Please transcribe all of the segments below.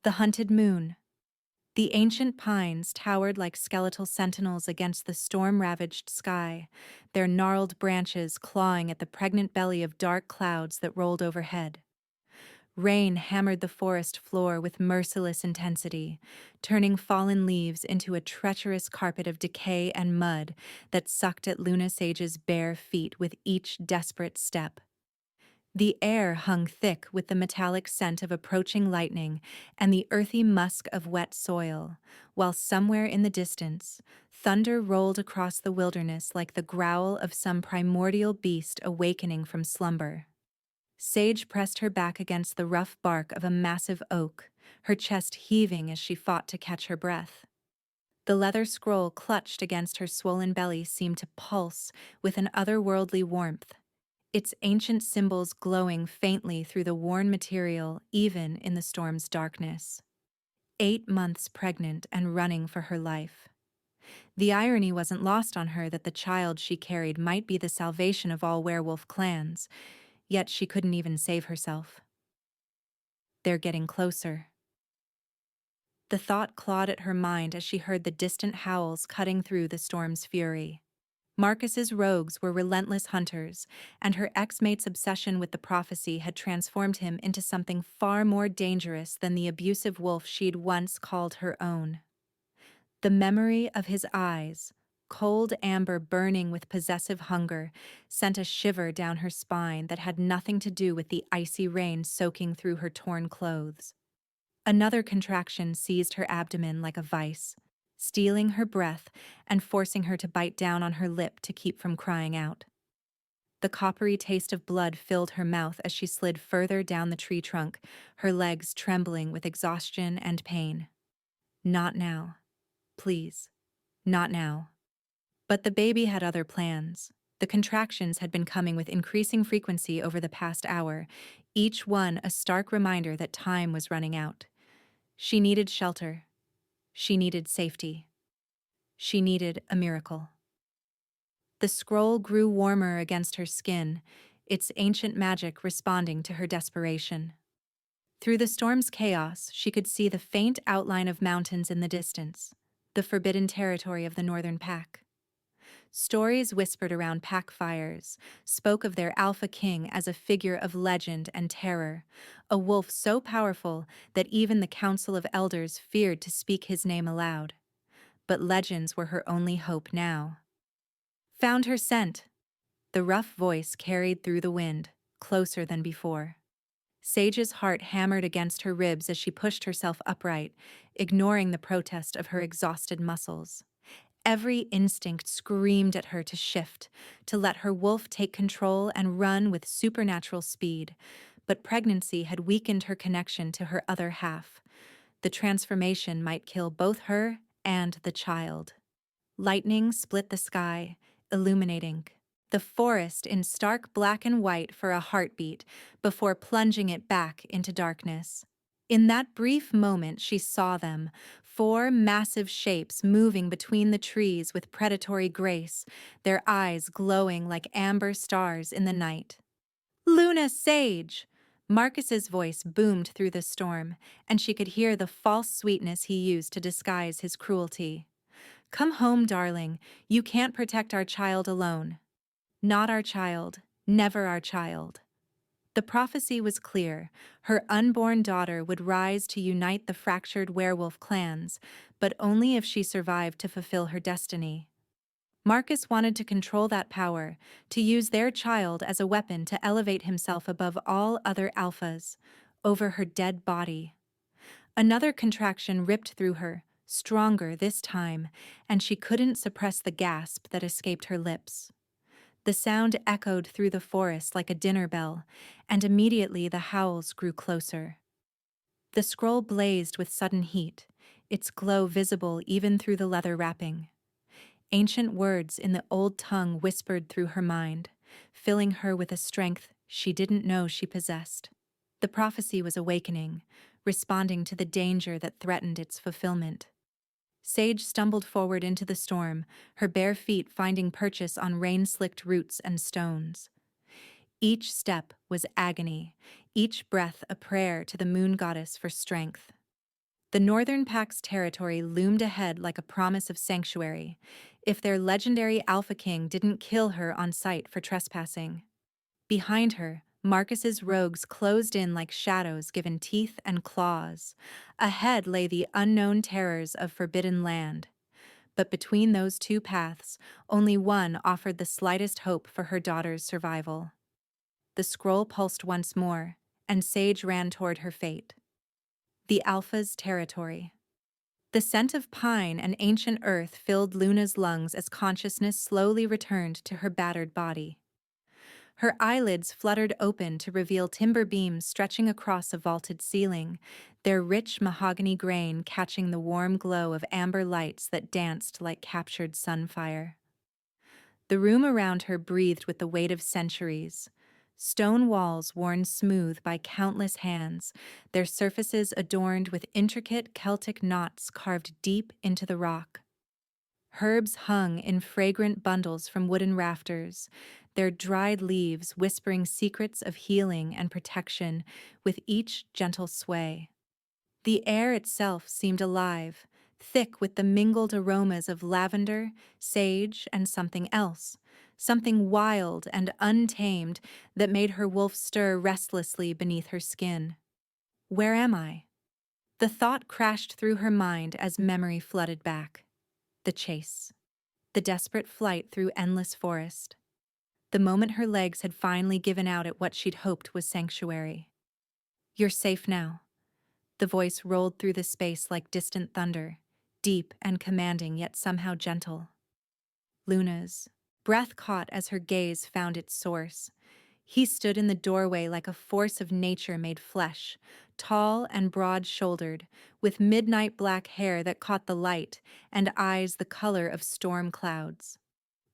The hunted moon. The ancient pines towered like skeletal sentinels against the storm-ravaged sky, their gnarled branches clawing at the pregnant belly of dark clouds that rolled overhead. Rain hammered the forest floor with merciless intensity, turning fallen leaves into a treacherous carpet of decay and mud that sucked at Luna Sage's bare feet with each desperate step. The air hung thick with the metallic scent of approaching lightning and the earthy musk of wet soil, while somewhere in the distance, thunder rolled across the wilderness like the growl of some primordial beast awakening from slumber. Sage pressed her back against the rough bark of a massive oak, her chest heaving as she fought to catch her breath. The leather scroll clutched against her swollen belly seemed to pulse with an otherworldly warmth, its ancient symbols glowing faintly through the worn material even in the storm's darkness. 8 months pregnant and running for her life. The irony wasn't lost on her that the child she carried might be the salvation of all werewolf clans, yet she couldn't even save herself. They're getting closer. The thought clawed at her mind as she heard the distant howls cutting through the storm's fury. Marcus's rogues were relentless hunters, and her ex-mate's obsession with the prophecy had transformed him into something far more dangerous than the abusive wolf she'd once called her own. The memory of his eyes, cold amber burning with possessive hunger, sent a shiver down her spine that had nothing to do with the icy rain soaking through her torn clothes. Another contraction seized her abdomen like a vice, stealing her breath and forcing her to bite down on her lip to keep from crying out. The coppery taste of blood filled her mouth as she slid further down the tree trunk, her legs trembling with exhaustion and pain. Not now. Please. Not now. But the baby had other plans. The contractions had been coming with increasing frequency over the past hour, each one a stark reminder that time was running out. She needed shelter. She needed safety. She needed a miracle. The scroll grew warmer against her skin, its ancient magic responding to her desperation. Through the storm's chaos, she could see the faint outline of mountains in the distance, the forbidden territory of the Northern Pack. Stories whispered around pack fires spoke of their alpha king as a figure of legend and terror, a wolf so powerful that even the Council of Elders feared to speak his name aloud. But legends were her only hope now. Found her scent. The rough voice carried through the wind, closer than before. Sage's heart hammered against her ribs as she pushed herself upright, ignoring the protest of her exhausted muscles. Every instinct screamed at her to shift, to let her wolf take control and run with supernatural speed, but pregnancy had weakened her connection to her other half. The transformation might kill both her and the child. Lightning split the sky, illuminating the forest in stark black and white for a heartbeat before plunging it back into darkness. In that brief moment she saw them, four massive shapes moving between the trees with predatory grace, their eyes glowing like amber stars in the night. "Luna Sage!" Marcus's voice boomed through the storm, and she could hear the false sweetness he used to disguise his cruelty. "Come home, darling. You can't protect our child alone." Not our child, never our child. The prophecy was clear. Her unborn daughter would rise to unite the fractured werewolf clans, but only if she survived to fulfill her destiny. Marcus wanted to control that power, to use their child as a weapon to elevate himself above all other alphas, over her dead body. Another contraction ripped through her, stronger this time, and she couldn't suppress the gasp that escaped her lips. The sound echoed through the forest like a dinner bell, and immediately the howls grew closer. The scroll blazed with sudden heat, its glow visible even through the leather wrapping. Ancient words in the old tongue whispered through her mind, filling her with a strength she didn't know she possessed. The prophecy was awakening, responding to the danger that threatened its fulfillment. Sage stumbled forward into the storm, her bare feet finding purchase on rain-slicked roots and stones. Each step was agony, each breath a prayer to the moon goddess for strength. The Northern Pack's territory loomed ahead like a promise of sanctuary, if their legendary Alpha King didn't kill her on sight for trespassing. Behind her, Marcus's rogues closed in like shadows given teeth and claws. Ahead lay the unknown terrors of Forbidden Land. But between those two paths, only one offered the slightest hope for her daughter's survival. The scroll pulsed once more, and Sage ran toward her fate. The Alpha's territory. The scent of pine and ancient earth filled Luna's lungs as consciousness slowly returned to her battered body. Her eyelids fluttered open to reveal timber beams stretching across a vaulted ceiling, their rich mahogany grain catching the warm glow of amber lights that danced like captured sunfire. The room around her breathed with the weight of centuries. Stone walls worn smooth by countless hands, their surfaces adorned with intricate Celtic knots carved deep into the rock. Herbs hung in fragrant bundles from wooden rafters, their dried leaves whispering secrets of healing and protection with each gentle sway. The air itself seemed alive, thick with the mingled aromas of lavender, sage, and something else, something wild and untamed that made her wolf stir restlessly beneath her skin. Where am I? The thought crashed through her mind as memory flooded back. The chase. The desperate flight through endless forest. The moment her legs had finally given out at what she'd hoped was sanctuary. You're safe now. The voice rolled through the space like distant thunder, deep and commanding yet somehow gentle. Luna's breath caught as her gaze found its source. He stood in the doorway like a force of nature made flesh, tall and broad-shouldered, with midnight black hair that caught the light and eyes the color of storm clouds.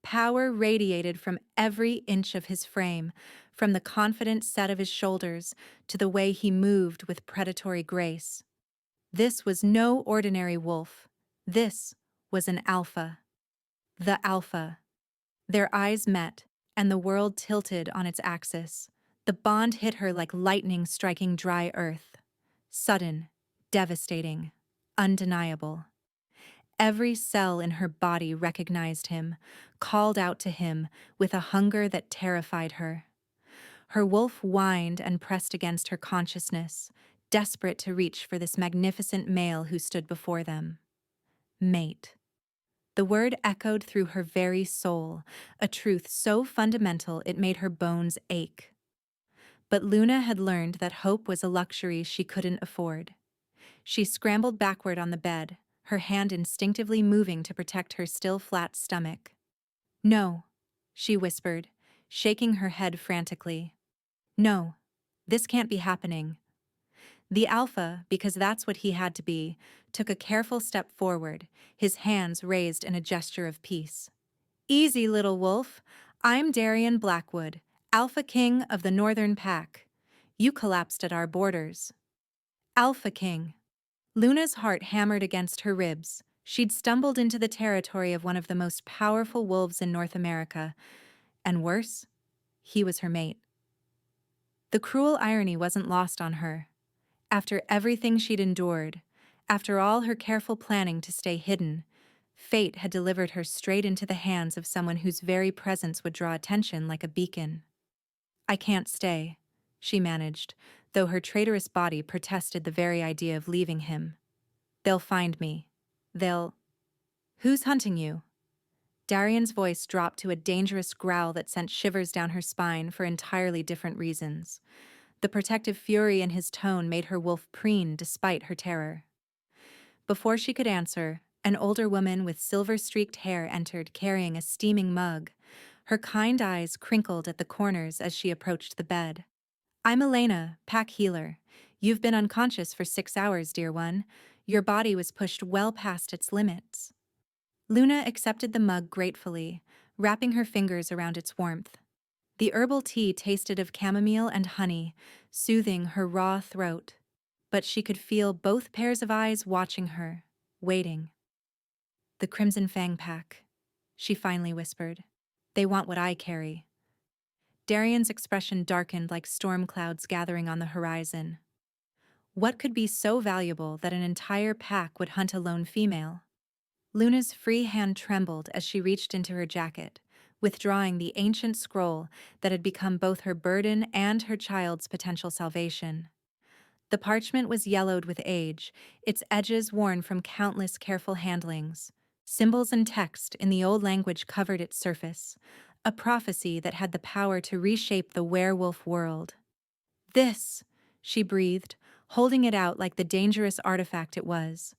Power radiated from every inch of his frame, from the confident set of his shoulders to the way he moved with predatory grace. This was no ordinary wolf. This was an alpha. The alpha. Their eyes met, and the world tilted on its axis. The bond hit her like lightning striking dry earth. Sudden, devastating, undeniable. Every cell in her body recognized him, called out to him with a hunger that terrified her. Her wolf whined and pressed against her consciousness, desperate to reach for this magnificent male who stood before them. Mate. The word echoed through her very soul, a truth so fundamental it made her bones ache. But Luna had learned that hope was a luxury she couldn't afford. She scrambled backward on the bed, her hand instinctively moving to protect her still flat stomach. No, she whispered, shaking her head frantically. No, this can't be happening. The alpha, because that's what he had to be, took a careful step forward, his hands raised in a gesture of peace. Easy, little wolf. I'm Darian Blackwood, Alpha King of the Northern Pack. You collapsed at our borders. Alpha King. Luna's heart hammered against her ribs. She'd stumbled into the territory of one of the most powerful wolves in North America. And worse, he was her mate. The cruel irony wasn't lost on her. After everything she'd endured, after all her careful planning to stay hidden, fate had delivered her straight into the hands of someone whose very presence would draw attention like a beacon. I can't stay, she managed, though her traitorous body protested the very idea of leaving him. They'll find me. They'll... Who's hunting you? Darian's voice dropped to a dangerous growl that sent shivers down her spine for entirely different reasons. The protective fury in his tone made her wolf preen despite her terror. Before she could answer, an older woman with silver-streaked hair entered carrying a steaming mug. Her kind eyes crinkled at the corners as she approached the bed. I'm Elena, pack healer. You've been unconscious for 6 hours, dear one. Your body was pushed well past its limits. Luna accepted the mug gratefully, wrapping her fingers around its warmth. The herbal tea tasted of chamomile and honey, soothing her raw throat. But she could feel both pairs of eyes watching her, waiting. The Crimson Fang Pack, she finally whispered. They want what I carry. Darian's expression darkened like storm clouds gathering on the horizon. What could be so valuable that an entire pack would hunt a lone female? Luna's free hand trembled as she reached into her jacket, withdrawing the ancient scroll that had become both her burden and her child's potential salvation. The parchment was yellowed with age, its edges worn from countless careful handlings. Symbols and text in the old language covered its surface, a prophecy that had the power to reshape the werewolf world. This, she breathed, holding it out like the dangerous artifact it was.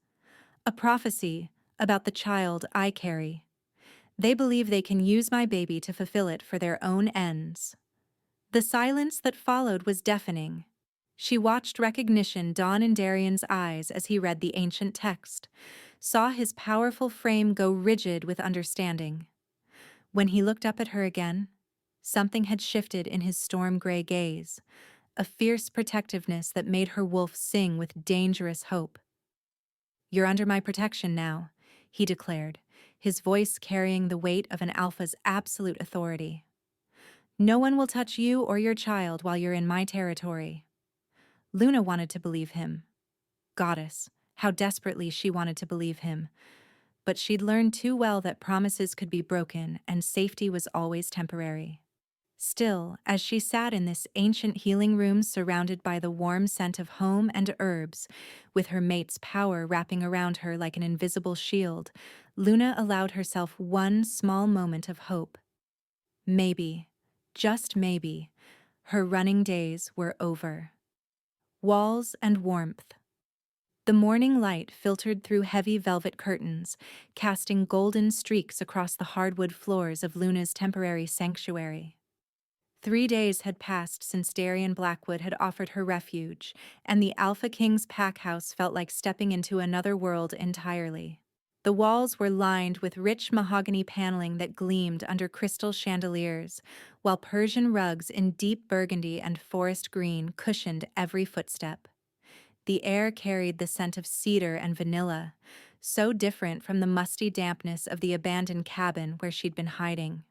A prophecy about the child I carry. They believe they can use my baby to fulfill it for their own ends. The silence that followed was deafening. She watched recognition dawn in Darian's eyes as he read the ancient text, saw his powerful frame go rigid with understanding. When he looked up at her again, something had shifted in his storm-gray gaze, a fierce protectiveness that made her wolf sing with dangerous hope. "You're under my protection now," he declared, his voice carrying the weight of an alpha's absolute authority. "No one will touch you or your child while you're in my territory." Luna wanted to believe him. Goddess, how desperately she wanted to believe him. But she'd learned too well that promises could be broken and safety was always temporary. Still, as she sat in this ancient healing room surrounded by the warm scent of home and herbs, with her mate's power wrapping around her like an invisible shield, Luna allowed herself one small moment of hope. Maybe, just maybe, her running days were over. Walls and warmth. The morning light filtered through heavy velvet curtains, casting golden streaks across the hardwood floors of Luna's temporary sanctuary. 3 days had passed since Darian Blackwood had offered her refuge, and the Alpha King's pack house felt like stepping into another world entirely. The walls were lined with rich mahogany paneling that gleamed under crystal chandeliers, while Persian rugs in deep burgundy and forest green cushioned every footstep. The air carried the scent of cedar and vanilla, so different from the musty dampness of the abandoned cabin where she'd been hiding.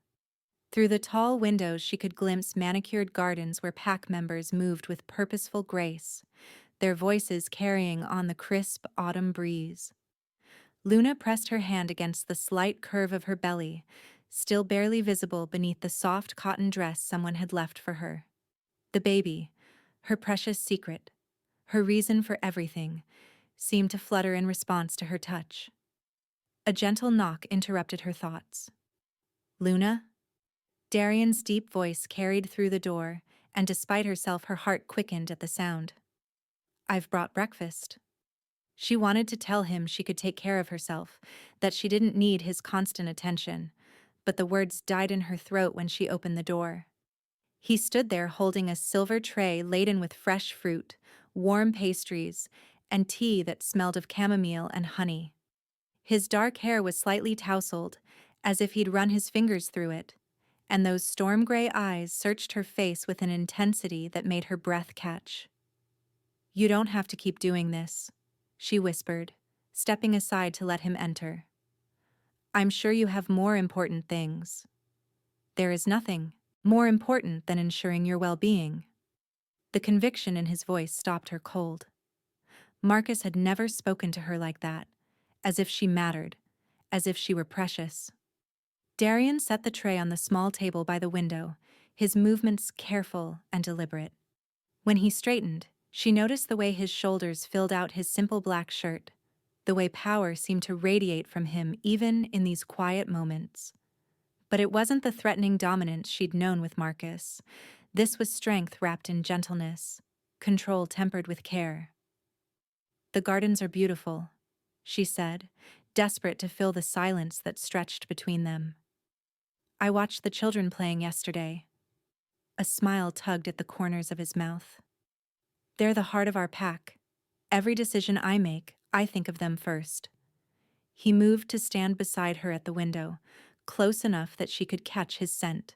Through the tall windows she could glimpse manicured gardens where pack members moved with purposeful grace, their voices carrying on the crisp autumn breeze. Luna pressed her hand against the slight curve of her belly, still barely visible beneath the soft cotton dress someone had left for her. The baby, her precious secret, her reason for everything, seemed to flutter in response to her touch. A gentle knock interrupted her thoughts. "Luna?" Darian's deep voice carried through the door, and despite herself her heart quickened at the sound. "I've brought breakfast." She wanted to tell him she could take care of herself, that she didn't need his constant attention, but the words died in her throat when she opened the door. He stood there holding a silver tray laden with fresh fruit, warm pastries, and tea that smelled of chamomile and honey. His dark hair was slightly tousled, as if he'd run his fingers through it, and those storm-gray eyes searched her face with an intensity that made her breath catch. "You don't have to keep doing this," she whispered, stepping aside to let him enter. "I'm sure you have more important things." "There is nothing more important than ensuring your well-being." The conviction in his voice stopped her cold. Marcus had never spoken to her like that, as if she mattered, as if she were precious. Darian set the tray on the small table by the window, his movements careful and deliberate. When he straightened, she noticed the way his shoulders filled out his simple black shirt, the way power seemed to radiate from him even in these quiet moments. But it wasn't the threatening dominance she'd known with Marcus. This was strength wrapped in gentleness, control tempered with care. "The gardens are beautiful," she said, desperate to fill the silence that stretched between them. "I watched the children playing yesterday." A smile tugged at the corners of his mouth. "They're the heart of our pack. Every decision I make, I think of them first." He moved to stand beside her at the window, close enough that she could catch his scent.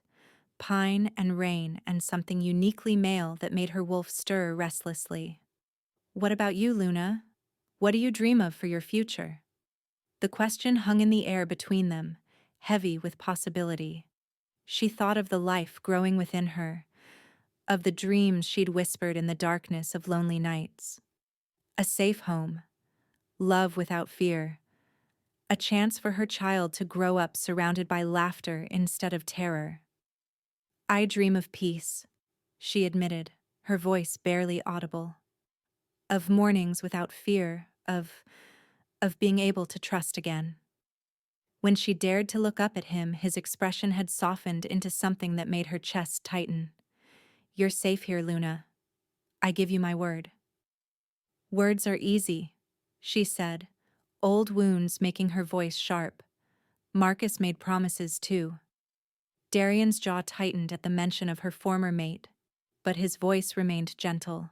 Pine and rain and something uniquely male that made her wolf stir restlessly. "What about you, Luna? What do you dream of for your future?" The question hung in the air between them, heavy with possibility. She thought of the life growing within her, of the dreams she'd whispered in the darkness of lonely nights. A safe home, love without fear, a chance for her child to grow up surrounded by laughter instead of terror. I dream of peace, she admitted, her voice barely audible. Of mornings without fear, of being able to trust again. When she dared to look up at him, his expression had softened into something that made her chest tighten. You're safe here, Luna. I give you my word. Words are easy, she said, old wounds making her voice sharp. Marcus made promises too. Darian's jaw tightened at the mention of her former mate, but his voice remained gentle.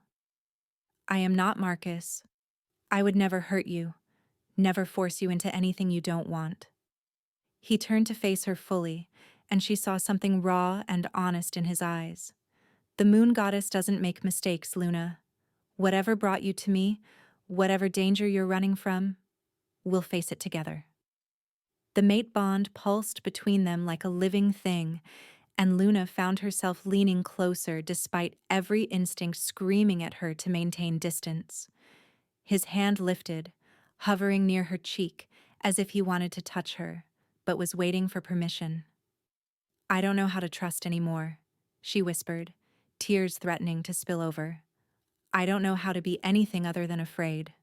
I am not Marcus. I would never hurt you, never force you into anything you don't want. He turned to face her fully, and she saw something raw and honest in his eyes. The moon goddess doesn't make mistakes, Luna. Whatever brought you to me, whatever danger you're running from, we'll face it together. The mate bond pulsed between them like a living thing, and Luna found herself leaning closer despite every instinct screaming at her to maintain distance. His hand lifted, hovering near her cheek, as if he wanted to touch her, but was waiting for permission. I don't know how to trust anymore, she whispered, tears threatening to spill over. I don't know how to be anything other than afraid.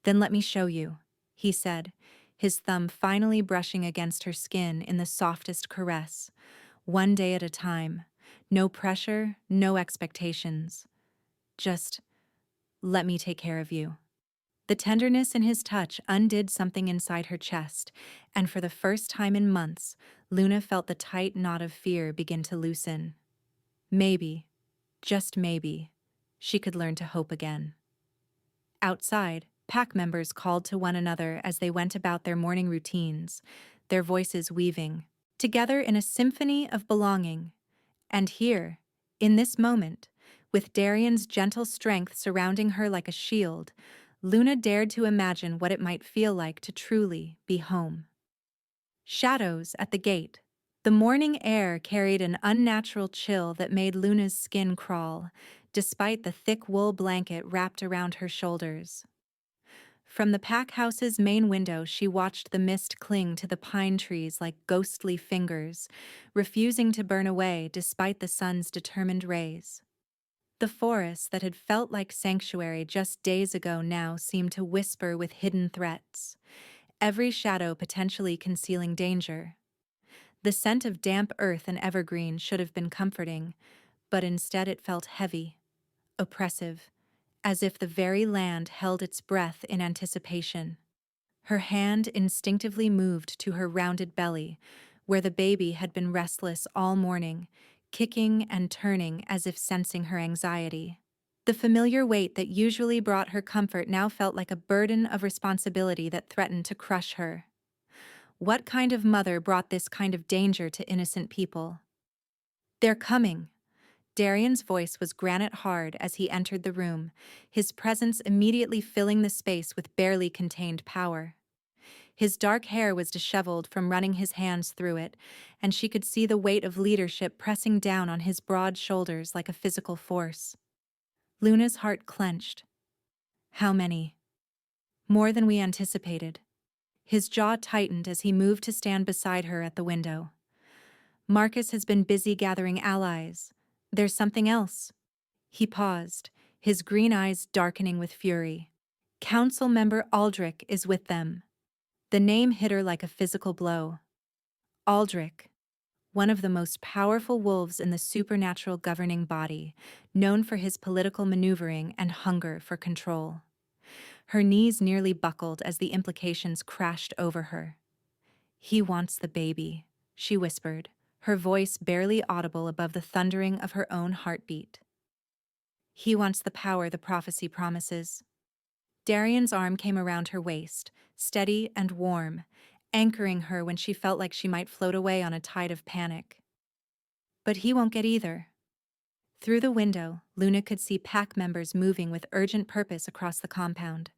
Then let me show you, he said, his thumb finally brushing against her skin in the softest caress, one day at a time, no pressure, no expectations. Just let me take care of you. The tenderness in his touch undid something inside her chest, and for the first time in months, Luna felt the tight knot of fear begin to loosen. Maybe, just maybe, she could learn to hope again. Outside, pack members called to one another as they went about their morning routines, their voices weaving, together in a symphony of belonging. And here, in this moment, with Darian's gentle strength surrounding her like a shield, Luna dared to imagine what it might feel like to truly be home. Shadows at the gate. The morning air carried an unnatural chill that made Luna's skin crawl, despite the thick wool blanket wrapped around her shoulders. From the pack house's main window, she watched the mist cling to the pine trees like ghostly fingers, refusing to burn away despite the sun's determined rays. The forest that had felt like sanctuary just days ago now seemed to whisper with hidden threats, every shadow potentially concealing danger. The scent of damp earth and evergreen should have been comforting, but instead it felt heavy, oppressive, as if the very land held its breath in anticipation. Her hand instinctively moved to her rounded belly, where the baby had been restless all morning, kicking and turning as if sensing her anxiety. The familiar weight that usually brought her comfort now felt like a burden of responsibility that threatened to crush her. What kind of mother brought this kind of danger to innocent people? They're coming. Darian's voice was granite hard as he entered the room, his presence immediately filling the space with barely contained power. His dark hair was disheveled from running his hands through it, and she could see the weight of leadership pressing down on his broad shoulders like a physical force. Luna's heart clenched. How many? More than we anticipated. His jaw tightened as he moved to stand beside her at the window. Marcus has been busy gathering allies. There's something else. He paused, his green eyes darkening with fury. Council member Aldrich is with them. The name hit her like a physical blow. Aldrich, one of the most powerful wolves in the supernatural governing body, known for his political maneuvering and hunger for control. Her knees nearly buckled as the implications crashed over her. He wants the baby, she whispered, her voice barely audible above the thundering of her own heartbeat. He wants the power the prophecy promises. Darian's arm came around her waist, steady and warm, anchoring her when she felt like she might float away on a tide of panic. But he won't get either. Through the window, Luna could see pack members moving with urgent purpose across the compound.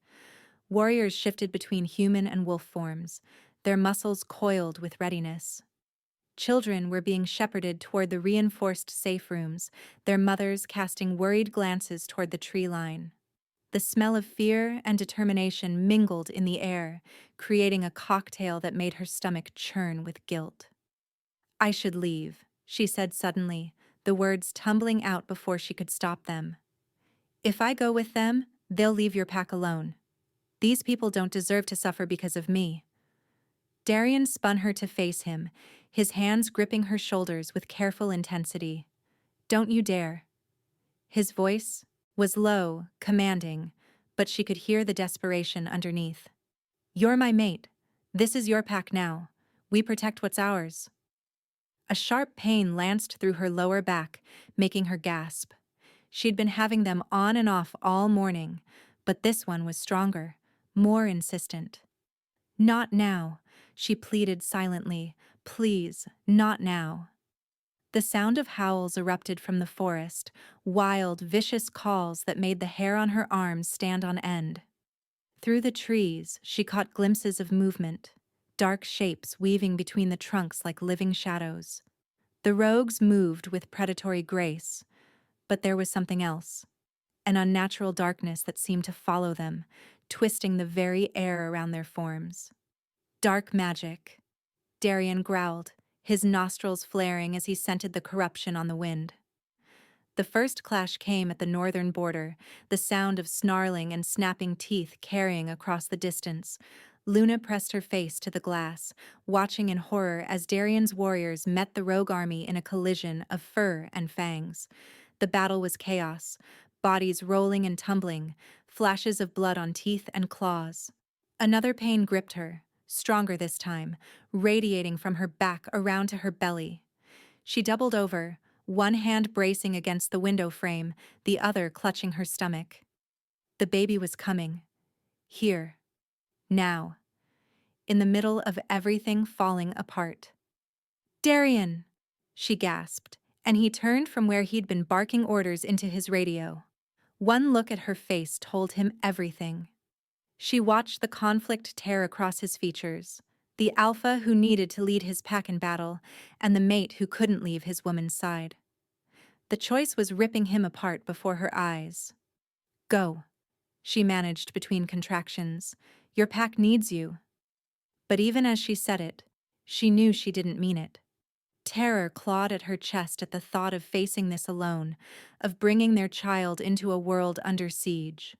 Warriors shifted between human and wolf forms, their muscles coiled with readiness. Children were being shepherded toward the reinforced safe rooms, their mothers casting worried glances toward the tree line. The smell of fear and determination mingled in the air, creating a cocktail that made her stomach churn with guilt. "I should leave," she said suddenly, the words tumbling out before she could stop them. "If I go with them, they'll leave your pack alone. These people don't deserve to suffer because of me." Darian spun her to face him, his hands gripping her shoulders with careful intensity. "Don't you dare." His voice was low, commanding, but she could hear the desperation underneath. "You're my mate. This is your pack now. We protect what's ours." A sharp pain lanced through her lower back, making her gasp. She'd been having them on and off all morning, but this one was stronger, more insistent. "Not now," she pleaded silently. "Please, not now." The sound of howls erupted from the forest, wild, vicious calls that made the hair on her arms stand on end. Through the trees, she caught glimpses of movement, dark shapes weaving between the trunks like living shadows. The rogues moved with predatory grace, but there was something else, an unnatural darkness that seemed to follow them, twisting the very air around their forms. "Dark magic," Darian growled, his nostrils flaring as he scented the corruption on the wind. The first clash came at the northern border, the sound of snarling and snapping teeth carrying across the distance. Luna pressed her face to the glass, watching in horror as Darian's warriors met the rogue army in a collision of fur and fangs. The battle was chaos, bodies rolling and tumbling, flashes of blood on teeth and claws. Another pain gripped her, stronger this time, radiating from her back around to her belly. She doubled over, one hand bracing against the window frame, the other clutching her stomach. The baby was coming. Here. Now. In the middle of everything falling apart. "Darian!" she gasped, and he turned from where he'd been barking orders into his radio. One look at her face told him everything. She watched the conflict tear across his features, the alpha who needed to lead his pack in battle, and the mate who couldn't leave his woman's side. The choice was ripping him apart before her eyes. "Go," she managed between contractions. "Your pack needs you." But even as she said it, she knew she didn't mean it. Terror clawed at her chest at the thought of facing this alone, of bringing their child into a world under siege.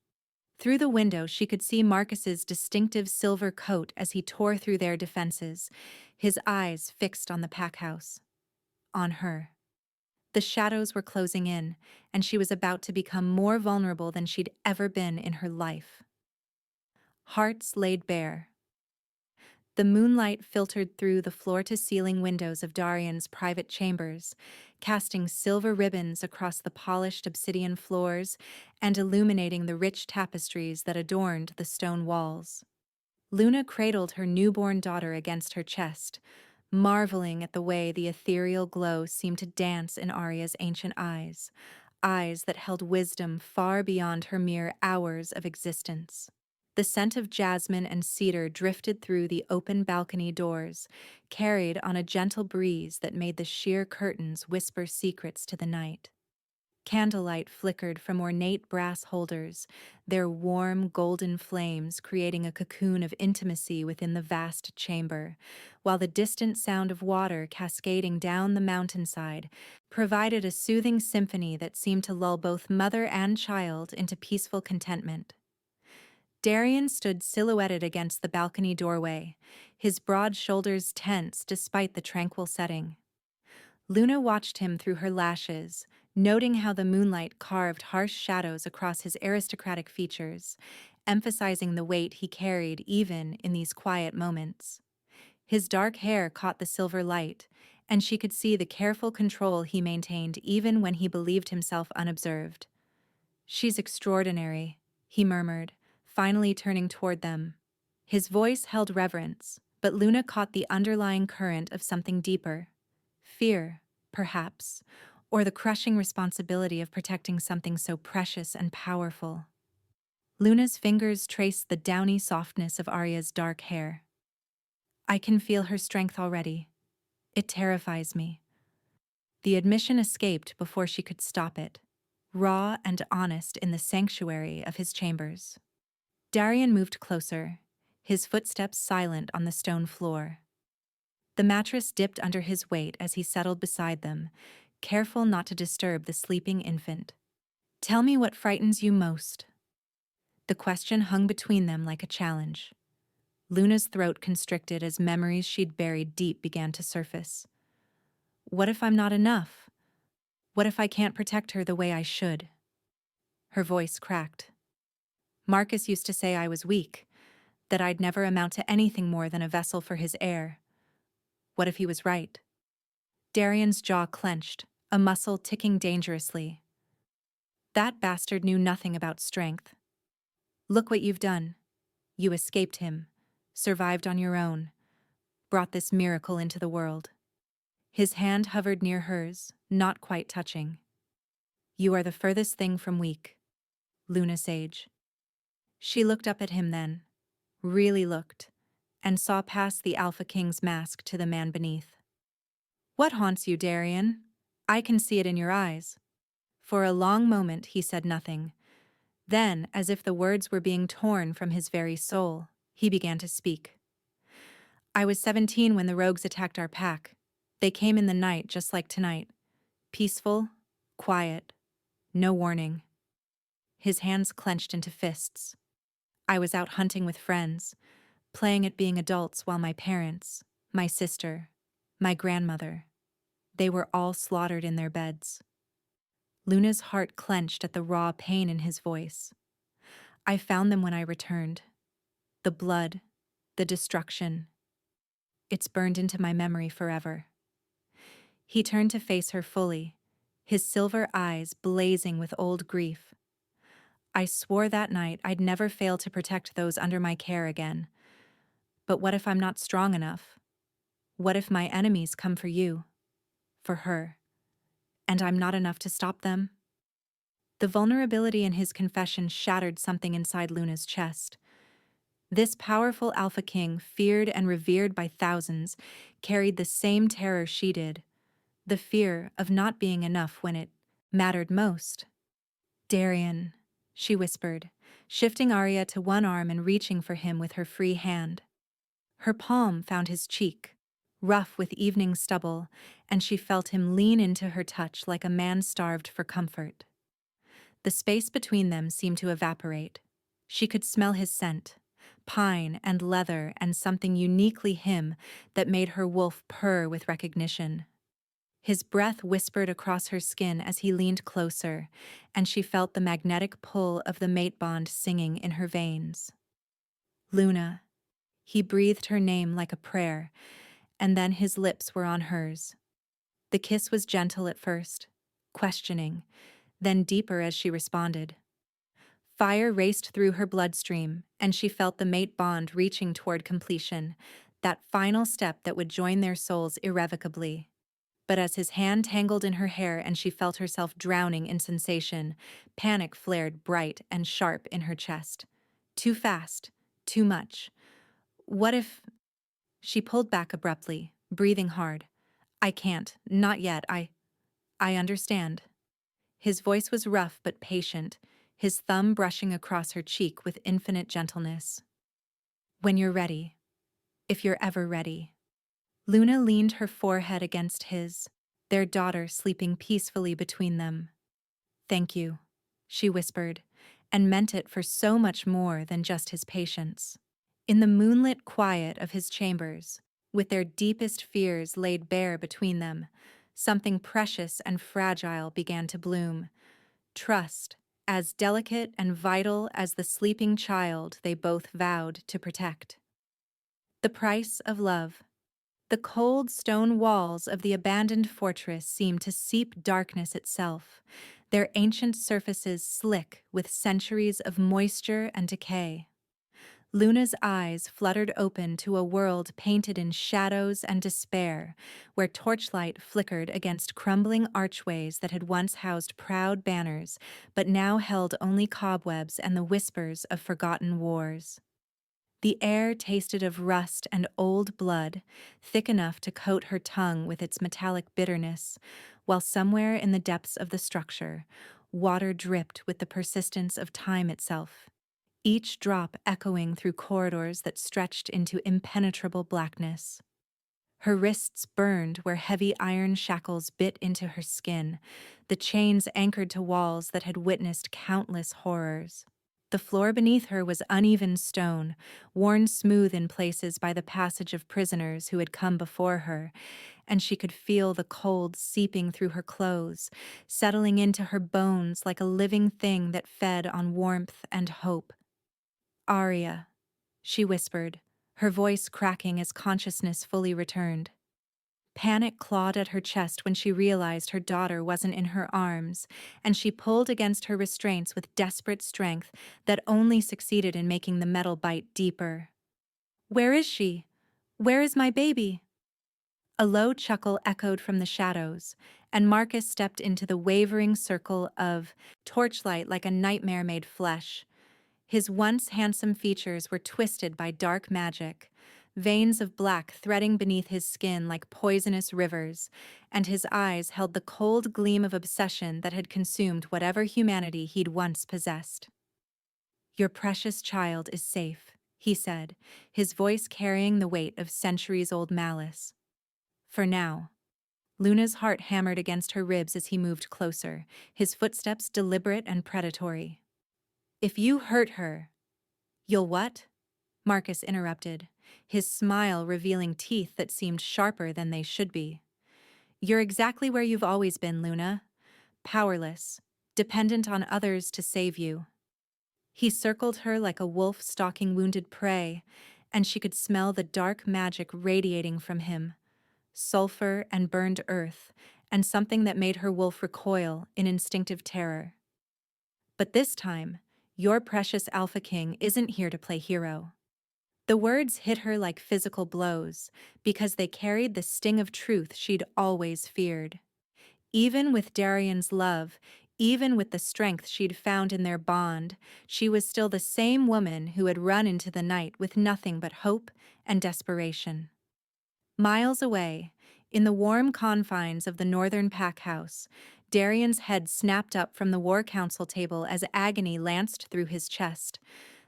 Through the window, she could see Marcus's distinctive silver coat as he tore through their defenses, his eyes fixed on the pack house. On her. The shadows were closing in, and she was about to become more vulnerable than she'd ever been in her life. Hearts laid bare. The moonlight filtered through the floor-to-ceiling windows of Darian's private chambers, casting silver ribbons across the polished obsidian floors and illuminating the rich tapestries that adorned the stone walls. Luna cradled her newborn daughter against her chest, marveling at the way the ethereal glow seemed to dance in Arya's ancient eyes, eyes that held wisdom far beyond her mere hours of existence. The scent of jasmine and cedar drifted through the open balcony doors, carried on a gentle breeze that made the sheer curtains whisper secrets to the night. Candlelight flickered from ornate brass holders, their warm golden flames creating a cocoon of intimacy within the vast chamber, while the distant sound of water cascading down the mountainside provided a soothing symphony that seemed to lull both mother and child into peaceful contentment. Darian stood silhouetted against the balcony doorway, his broad shoulders tense despite the tranquil setting. Luna watched him through her lashes, noting how the moonlight carved harsh shadows across his aristocratic features, emphasizing the weight he carried even in these quiet moments. His dark hair caught the silver light, and she could see the careful control he maintained even when he believed himself unobserved. "She's extraordinary," he murmured, finally turning toward them. His voice held reverence, but Luna caught the underlying current of something deeper. Fear, perhaps, or the crushing responsibility of protecting something so precious and powerful. Luna's fingers traced the downy softness of Arya's dark hair. "I can feel her strength already. It terrifies me." The admission escaped before she could stop it. raw and honest in the sanctuary of his chambers. Darian moved closer, his footsteps silent on the stone floor. The mattress dipped under his weight as he settled beside them, careful not to disturb the sleeping infant. "Tell me what frightens you most." The question hung between them like a challenge. Luna's throat constricted as memories she'd buried deep began to surface. What if I'm not enough? What if I can't protect her the way I should? Her voice cracked. Marcus used to say I was weak, that I'd never amount to anything more than a vessel for his heir. What if he was right? Darian's jaw clenched, a muscle ticking dangerously. That bastard knew nothing about strength. Look what you've done. You escaped him, survived on your own, brought this miracle into the world. His hand hovered near hers, not quite touching. You are the furthest thing from weak, Luna Sage. She looked up at him then, really looked, and saw past the Alpha King's mask to the man beneath. What haunts you, Darian? I can see it in your eyes. For a long moment he said nothing. Then, as if the words were being torn from his very soul, he began to speak. I was 17 when the rogues attacked our pack. They came in the night just like tonight. Peaceful, quiet, no warning. His hands clenched into fists. I was out hunting with friends, playing at being adults while my parents, my sister, my grandmother, they were all slaughtered in their beds. Luna's heart clenched at the raw pain in his voice. I found them when I returned. The blood, the destruction. It's burned into my memory forever. He turned to face her fully, his silver eyes blazing with old grief. I swore that night I'd never fail to protect those under my care again. But what if I'm not strong enough? What if my enemies come for you? For her? And I'm not enough to stop them? The vulnerability in his confession shattered something inside Luna's chest. This powerful Alpha King, feared and revered by thousands, carried the same terror she did, the fear of not being enough when it mattered most. Darian, she whispered, shifting Arya to one arm and reaching for him with her free hand. Her palm found his cheek, rough with evening stubble, and she felt him lean into her touch like a man starved for comfort. The space between them seemed to evaporate. She could smell his scent, pine and leather and something uniquely him that made her wolf purr with recognition. His breath whispered across her skin as he leaned closer, and she felt the magnetic pull of the mate bond singing in her veins. Luna. He breathed her name like a prayer, and then his lips were on hers. The kiss was gentle at first, questioning, then deeper as she responded. Fire raced through her bloodstream, and she felt the mate bond reaching toward completion, that final step that would join their souls irrevocably. But as his hand tangled in her hair and she felt herself drowning in sensation, panic flared bright and sharp in her chest. Too fast, too much. What if... She pulled back abruptly, breathing hard. I can't, not yet, I understand. His voice was rough but patient, his thumb brushing across her cheek with infinite gentleness. When you're ready. If you're ever ready. Luna leaned her forehead against his, their daughter sleeping peacefully between them. Thank you, she whispered, and meant it for so much more than just his patience. In the moonlit quiet of his chambers, with their deepest fears laid bare between them, something precious and fragile began to bloom. Trust, as delicate and vital as the sleeping child they both vowed to protect. The price of love. The cold stone walls of the abandoned fortress seemed to seep darkness itself, their ancient surfaces slick with centuries of moisture and decay. Luna's eyes fluttered open to a world painted in shadows and despair, where torchlight flickered against crumbling archways that had once housed proud banners, but now held only cobwebs and the whispers of forgotten wars. The air tasted of rust and old blood, thick enough to coat her tongue with its metallic bitterness, while somewhere in the depths of the structure, Water dripped with the persistence of time itself, each drop echoing through corridors that stretched into impenetrable blackness. Her wrists burned where heavy iron shackles bit into her skin, the chains anchored to walls that had witnessed countless horrors. The floor beneath her was uneven stone, worn smooth in places by the passage of prisoners who had come before her, and she could feel the cold seeping through her clothes, settling into her bones like a living thing that fed on warmth and hope. "Arya," she whispered, her voice cracking as consciousness fully returned. Panic clawed at her chest when she realized her daughter wasn't in her arms, and she pulled against her restraints with desperate strength that only succeeded in making the metal bite deeper. "Where is she? Where is my baby?" A low chuckle echoed from the shadows, and Marcus stepped into the wavering circle of torchlight like a nightmare made flesh. His once handsome features were twisted by dark magic, veins of black threading beneath his skin like poisonous rivers, and his eyes held the cold gleam of obsession that had consumed whatever humanity he'd once possessed. "Your precious child is safe," he said, his voice carrying the weight of centuries-old malice. "For now." Luna's heart hammered against her ribs as he moved closer, his footsteps deliberate and predatory. "If you hurt her—" "You'll what?" Marcus interrupted, his smile revealing teeth that seemed sharper than they should be. "You're exactly where you've always been, Luna. Powerless, dependent on others to save you." He circled her like a wolf stalking wounded prey, and she could smell the dark magic radiating from him, sulfur and burned earth, and something that made her wolf recoil in instinctive terror. "But this time, your precious Alpha King isn't here to play hero." The words hit her like physical blows, because they carried the sting of truth she'd always feared. Even with Darian's love, even with the strength she'd found in their bond, she was still the same woman who had run into the night with nothing but hope and desperation. Miles away, in the warm confines of the northern pack house, Darian's head snapped up from the war council table as agony lanced through his chest.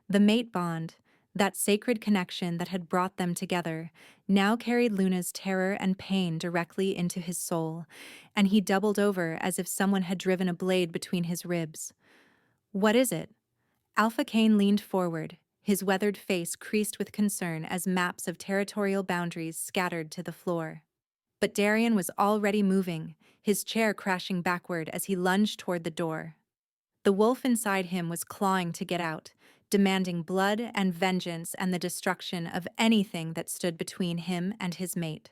The mate bond, that sacred connection that had brought them together, now carried Luna's terror and pain directly into his soul, and he doubled over as if someone had driven a blade between his ribs. "What is it?" Alpha Kane leaned forward, his weathered face creased with concern as maps of territorial boundaries scattered to the floor. But Darian was already moving, his chair crashing backward as he lunged toward the door. The wolf inside him was clawing to get out, demanding blood and vengeance and the destruction of anything that stood between him and his mate.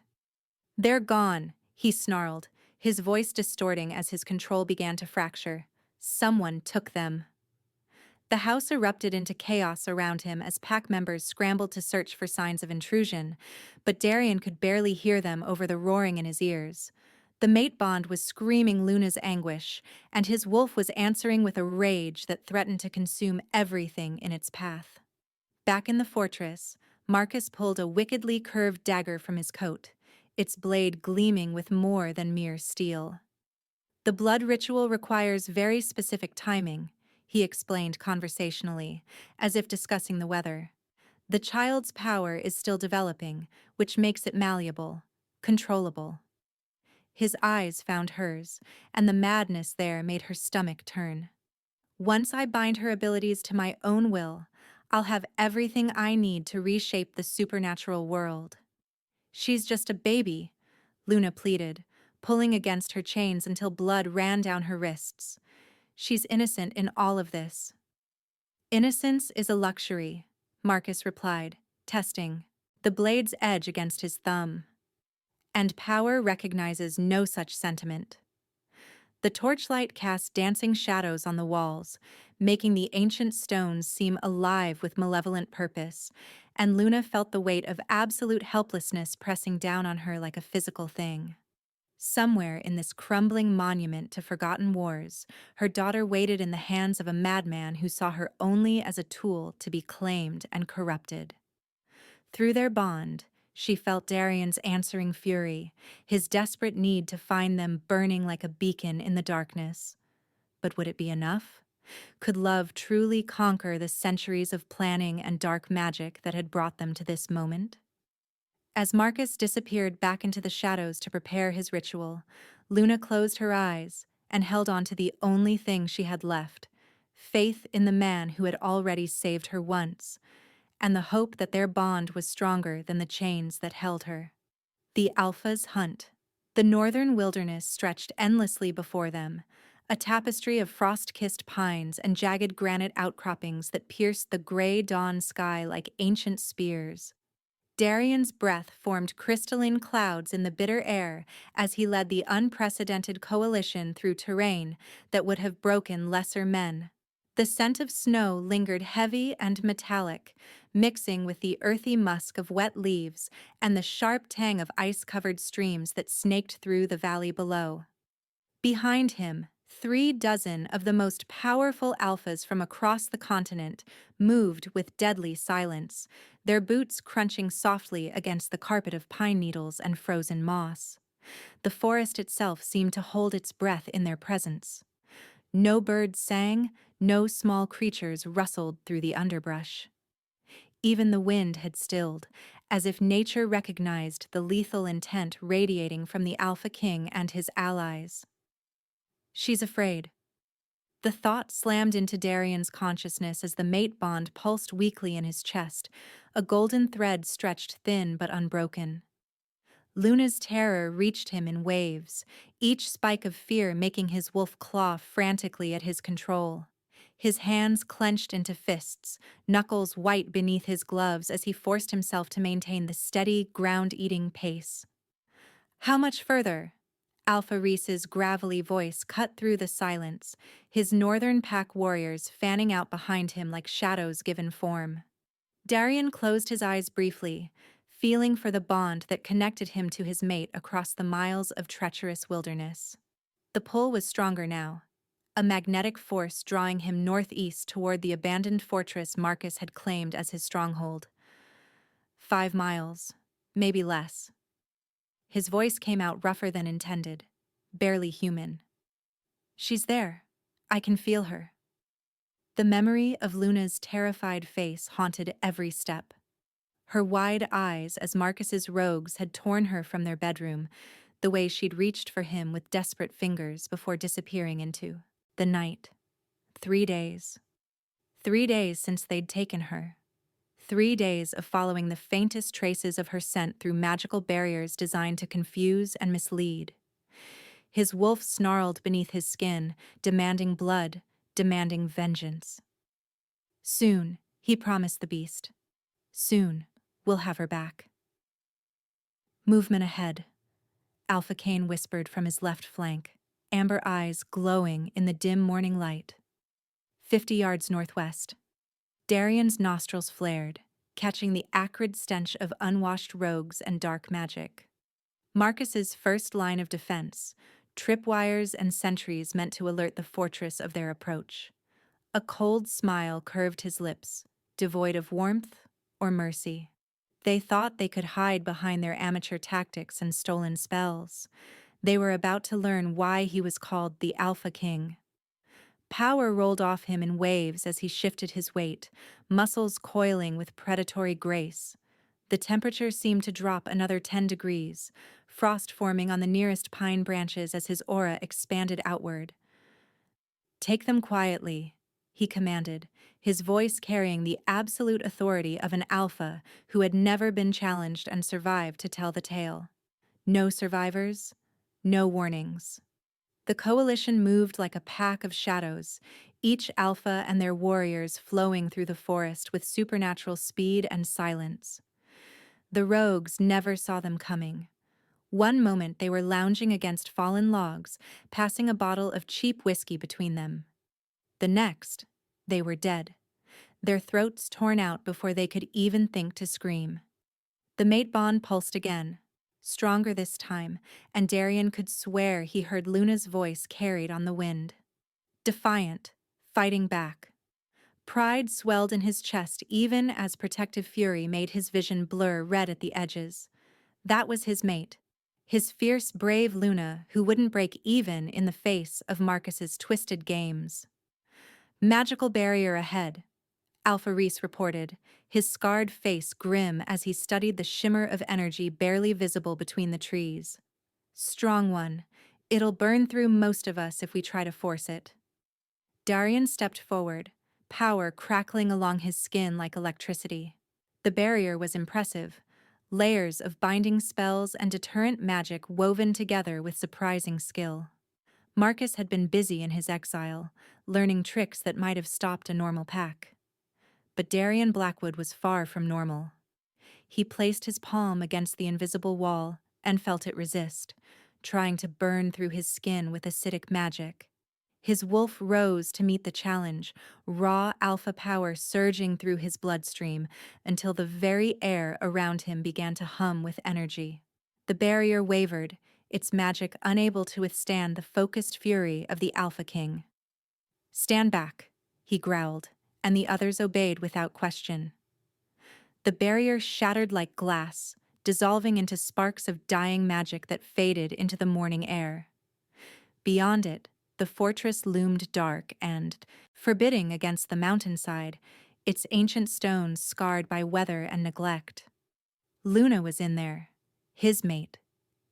"They're gone," he snarled, his voice distorting as his control began to fracture. "Someone took them." The house erupted into chaos around him as pack members scrambled to search for signs of intrusion, but Darian could barely hear them over the roaring in his ears. The mate bond was screaming Luna's anguish, and his wolf was answering with a rage that threatened to consume everything in its path. Back in the fortress, Marcus pulled a wickedly curved dagger from his coat, its blade gleaming with more than mere steel. "The blood ritual requires very specific timing," he explained conversationally, as if discussing the weather. "The child's power is still developing, which makes it malleable, controllable." His eyes found hers, and the madness there made her stomach turn. "Once I bind her abilities to my own will, I'll have everything I need to reshape the supernatural world." "She's just a baby," Luna pleaded, pulling against her chains until blood ran down her wrists. "She's innocent in all of this." "Innocence is a luxury," Marcus replied, testing the blade's edge against his thumb. "And power recognizes no such sentiment." The torchlight cast dancing shadows on the walls, making the ancient stones seem alive with malevolent purpose, and Luna felt the weight of absolute helplessness pressing down on her like a physical thing. Somewhere in this crumbling monument to forgotten wars, her daughter waited in the hands of a madman who saw her only as a tool to be claimed and corrupted. Through their bond, she felt Darian's answering fury, his desperate need to find them burning like a beacon in the darkness. But would it be enough? Could love truly conquer the centuries of planning and dark magic that had brought them to this moment? As Marcus disappeared back into the shadows to prepare his ritual, Luna closed her eyes and held on to the only thing she had left: faith in the man who had already saved her once, and the hope that their bond was stronger than the chains that held her. The Alpha's Hunt. The northern wilderness stretched endlessly before them, a tapestry of frost-kissed pines and jagged granite outcroppings that pierced the gray dawn sky like ancient spears. Darian's breath formed crystalline clouds in the bitter air as he led the unprecedented coalition through terrain that would have broken lesser men. The scent of snow lingered heavy and metallic, mixing with the earthy musk of wet leaves and the sharp tang of ice-covered streams that snaked through the valley below. Behind him, 36 of the most powerful alphas from across the continent moved with deadly silence, their boots crunching softly against the carpet of pine needles and frozen moss. The forest itself seemed to hold its breath in their presence. No birds sang, no small creatures rustled through the underbrush. Even the wind had stilled, as if nature recognized the lethal intent radiating from the Alpha King and his allies. She's afraid. The thought slammed into Darian's consciousness as the mate bond pulsed weakly in his chest, a golden thread stretched thin but unbroken. Luna's terror reached him in waves, each spike of fear making his wolf claw frantically at his control. His hands clenched into fists, knuckles white beneath his gloves as he forced himself to maintain the steady, ground-eating pace. How much further? Alpha Reese's gravelly voice cut through the silence, his northern pack warriors fanning out behind him like shadows given form. Darian closed his eyes briefly, feeling for the bond that connected him to his mate across the miles of treacherous wilderness. The pull was stronger now, a magnetic force drawing him northeast toward the abandoned fortress Marcus had claimed as his stronghold. 5 miles, maybe less. His voice came out rougher than intended, barely human. She's there. I can feel her. The memory of Luna's terrified face haunted every step. Her wide eyes as Marcus's rogues had torn her from their bedroom, the way she'd reached for him with desperate fingers before disappearing into the night. 3 days. 3 days since they'd taken her. 3 days of following the faintest traces of her scent through magical barriers designed to confuse and mislead. His wolf snarled beneath his skin, demanding blood, demanding vengeance. Soon, he promised the beast. Soon, we'll have her back. Movement ahead, Alpha Kane whispered from his left flank, amber eyes glowing in the dim morning light. 50 yards northwest. Darian's nostrils flared, catching the acrid stench of unwashed rogues and dark magic. Marcus's first line of defense, tripwires and sentries meant to alert the fortress of their approach. A cold smile curved his lips, devoid of warmth or mercy. They thought they could hide behind their amateur tactics and stolen spells. They were about to learn why he was called the Alpha King. Power rolled off him in waves as he shifted his weight, muscles coiling with predatory grace. The temperature seemed to drop another 10 degrees, frost forming on the nearest pine branches as his aura expanded outward. Take them quietly, he commanded, his voice carrying the absolute authority of an alpha who had never been challenged and survived to tell the tale. No survivors, no warnings. The coalition moved like a pack of shadows, each alpha and their warriors flowing through the forest with supernatural speed and silence. The rogues never saw them coming. One moment they were lounging against fallen logs, passing a bottle of cheap whiskey between them. The next, they were dead, their throats torn out before they could even think to scream. The mate bond pulsed again, stronger this time, and Darian could swear he heard Luna's voice carried on the wind. Defiant, fighting back. Pride swelled in his chest even as protective fury made his vision blur red at the edges. That was his mate, His fierce, brave Luna who wouldn't break even in the face of Marcus's twisted games. Magical barrier ahead, Alpha Reese reported, his scarred face grim as he studied the shimmer of energy barely visible between the trees. Strong one. It'll burn through most of us if we try to force it. Darian stepped forward, power crackling along his skin like electricity. The barrier was impressive, layers of binding spells and deterrent magic woven together with surprising skill. Marcus had been busy in his exile, learning tricks that might have stopped a normal pack. But Darian Blackwood was far from normal. He placed his palm against the invisible wall and felt it resist, trying to burn through his skin with acidic magic. His wolf rose to meet the challenge, raw alpha power surging through his bloodstream until the very air around him began to hum with energy. The barrier wavered, its magic unable to withstand the focused fury of the Alpha King. "Stand back," he growled, and the others obeyed without question. The barrier shattered like glass, dissolving into sparks of dying magic that faded into the morning air. Beyond it, the fortress loomed dark and, forbidding against the mountainside, its ancient stones scarred by weather and neglect. Luna was in there, his mate,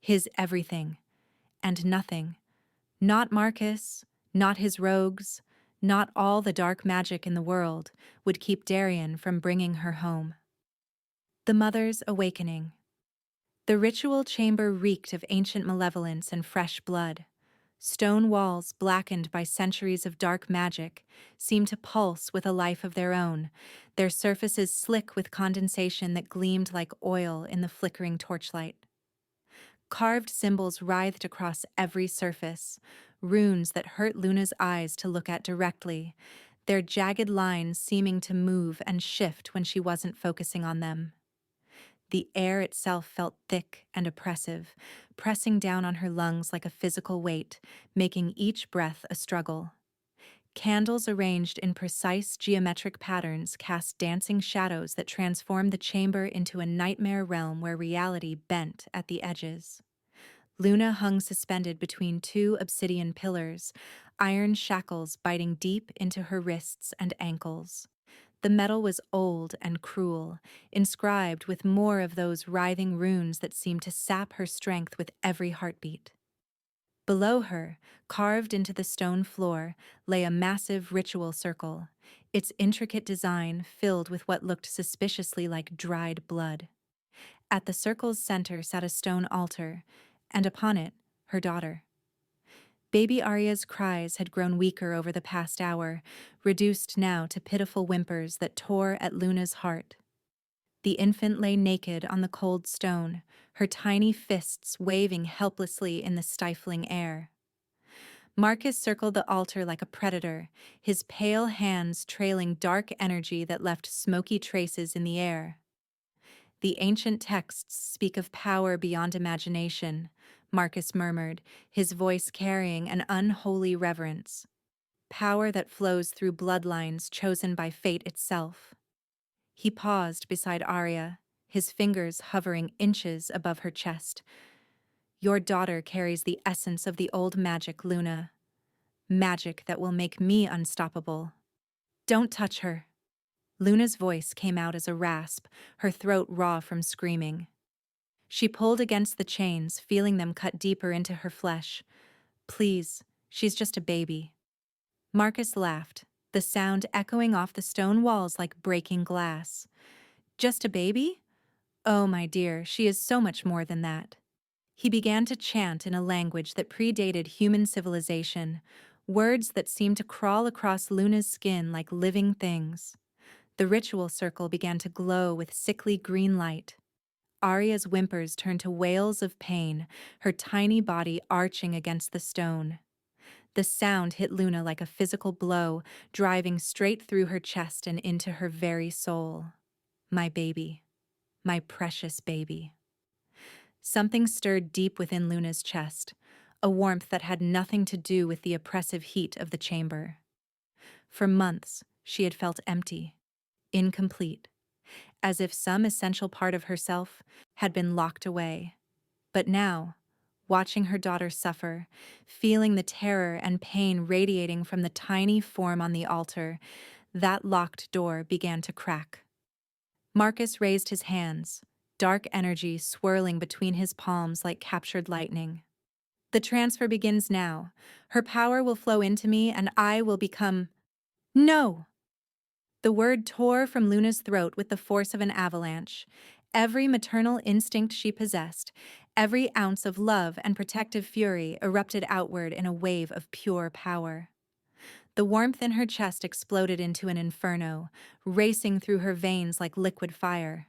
his everything, and nothing. Not Marcus, not his rogues, not all the dark magic in the world would keep Darian from bringing her home. The Mother's Awakening. The ritual chamber reeked of ancient malevolence and fresh blood. Stone walls, blackened by centuries of dark magic, seemed to pulse with a life of their own, their surfaces slick with condensation that gleamed like oil in the flickering torchlight. Carved symbols writhed across every surface, runes that hurt Luna's eyes to look at directly, their jagged lines seeming to move and shift when she wasn't focusing on them. The air itself felt thick and oppressive, pressing down on her lungs like a physical weight, making each breath a struggle. Candles arranged in precise geometric patterns cast dancing shadows that transformed the chamber into a nightmare realm where reality bent at the edges. Luna hung suspended between two obsidian pillars, iron shackles biting deep into her wrists and ankles. The metal was old and cruel, inscribed with more of those writhing runes that seemed to sap her strength with every heartbeat. Below her, carved into the stone floor, lay a massive ritual circle, its intricate design filled with what looked suspiciously like dried blood. At the circle's center sat a stone altar, and upon it, her daughter. Baby Arya's cries had grown weaker over the past hour, reduced now to pitiful whimpers that tore at Luna's heart. The infant lay naked on the cold stone, her tiny fists waving helplessly in the stifling air. Marcus circled the altar like a predator, his pale hands trailing dark energy that left smoky traces in the air. "The ancient texts speak of power beyond imagination," Marcus murmured, his voice carrying an unholy reverence. "Power that flows through bloodlines chosen by fate itself." He paused beside Arya, his fingers hovering inches above her chest. "Your daughter carries the essence of the old magic, Luna. Magic that will make me unstoppable. Don't touch her." Luna's voice came out as a rasp, her throat raw from screaming. She pulled against the chains, feeling them cut deeper into her flesh. "Please, she's just a baby." Marcus laughed, the sound echoing off the stone walls like breaking glass. "Just a baby? Oh, my dear, she is so much more than that." He began to chant in a language that predated human civilization, words that seemed to crawl across Luna's skin like living things. The ritual circle began to glow with sickly green light. Arya's whimpers turned to wails of pain, her tiny body arching against the stone. The sound hit Luna like a physical blow, driving straight through her chest and into her very soul. My baby. My precious baby. Something stirred deep within Luna's chest, a warmth that had nothing to do with the oppressive heat of the chamber. For months, she had felt empty, incomplete, as if some essential part of herself had been locked away. But now, watching her daughter suffer, feeling the terror and pain radiating from the tiny form on the altar. That locked door began to crack. Marcus raised his hands, dark energy swirling between his palms like captured lightning. The transfer begins now. Her power will flow into me and I will become... No! The word tore from Luna's throat with the force of an avalanche. Every maternal instinct she possessed, every ounce of love and protective fury erupted outward in a wave of pure power. The warmth in her chest exploded into an inferno, racing through her veins like liquid fire.